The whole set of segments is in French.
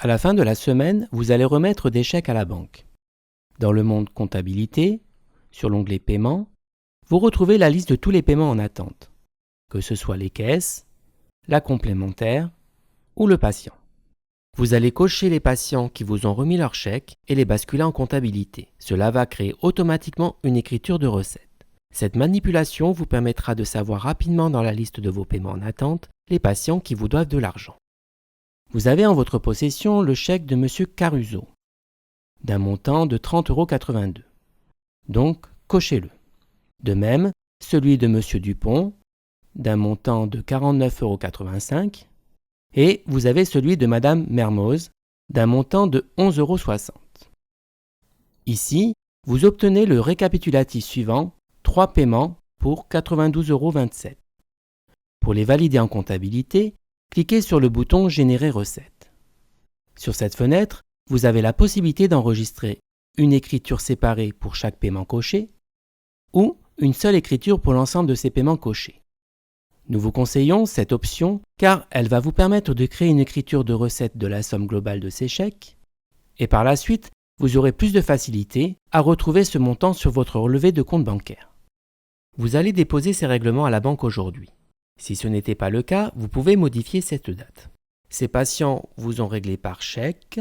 À la fin de la semaine, vous allez remettre des chèques à la banque. Dans le monde comptabilité, sur l'onglet paiement, vous retrouvez la liste de tous les paiements en attente, que ce soit les caisses, la complémentaire ou le patient. Vous allez cocher les patients qui vous ont remis leur chèque et les basculer en comptabilité. Cela va créer automatiquement une écriture de recette. Cette manipulation vous permettra de savoir rapidement dans la liste de vos paiements en attente les patients qui vous doivent de l'argent. Vous avez en votre possession le chèque de M. Caruso, d'un montant de 30,82 €. Donc, cochez-le. De même, celui de M. Dupont, d'un montant de 49,85 €. Et vous avez celui de Mme Mermoz, d'un montant de 11,60 €. Ici, vous obtenez le récapitulatif suivant, 3 paiements pour 92,27 €. Pour les valider en comptabilité, cliquez sur le bouton « Générer recette ». Sur cette fenêtre, vous avez la possibilité d'enregistrer une écriture séparée pour chaque paiement coché ou une seule écriture pour l'ensemble de ces paiements cochés. Nous vous conseillons cette option car elle va vous permettre de créer une écriture de recette de la somme globale de ces chèques et par la suite, vous aurez plus de facilité à retrouver ce montant sur votre relevé de compte bancaire. Vous allez déposer ces règlements à la banque aujourd'hui. Si ce n'était pas le cas, vous pouvez modifier cette date. Ces patients vous ont réglé par chèque.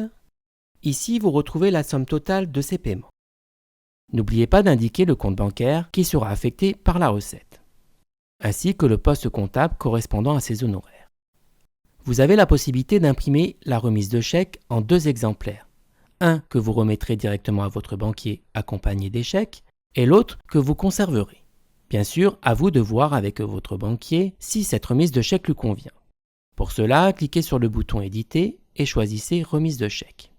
Ici, vous retrouvez la somme totale de ces paiements. N'oubliez pas d'indiquer le compte bancaire qui sera affecté par la recette, ainsi que le poste comptable correspondant à ces honoraires. Vous avez la possibilité d'imprimer la remise de chèque en 2 exemplaires. Un que vous remettrez directement à votre banquier accompagné des chèques et l'autre que vous conserverez. Bien sûr, à vous de voir avec votre banquier si cette remise de chèque lui convient. Pour cela, cliquez sur le bouton « Éditer » et choisissez « Remise de chèque ».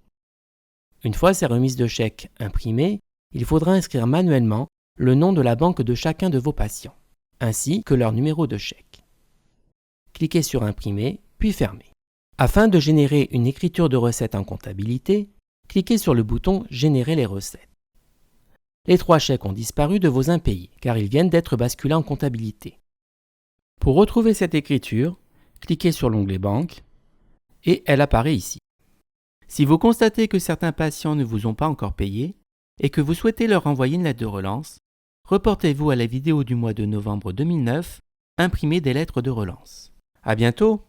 Une fois ces remises de chèques imprimées, il faudra inscrire manuellement le nom de la banque de chacun de vos patients, ainsi que leur numéro de chèque. Cliquez sur « Imprimer » puis « Fermer ». Afin de générer une écriture de recette en comptabilité, cliquez sur le bouton « Générer les recettes ». Les 3 chèques ont disparu de vos impayés car ils viennent d'être basculés en comptabilité. Pour retrouver cette écriture, cliquez sur l'onglet Banque et elle apparaît ici. Si vous constatez que certains patients ne vous ont pas encore payé et que vous souhaitez leur envoyer une lettre de relance, reportez-vous à la vidéo du mois de novembre 2009, Imprimer des lettres de relance. À bientôt!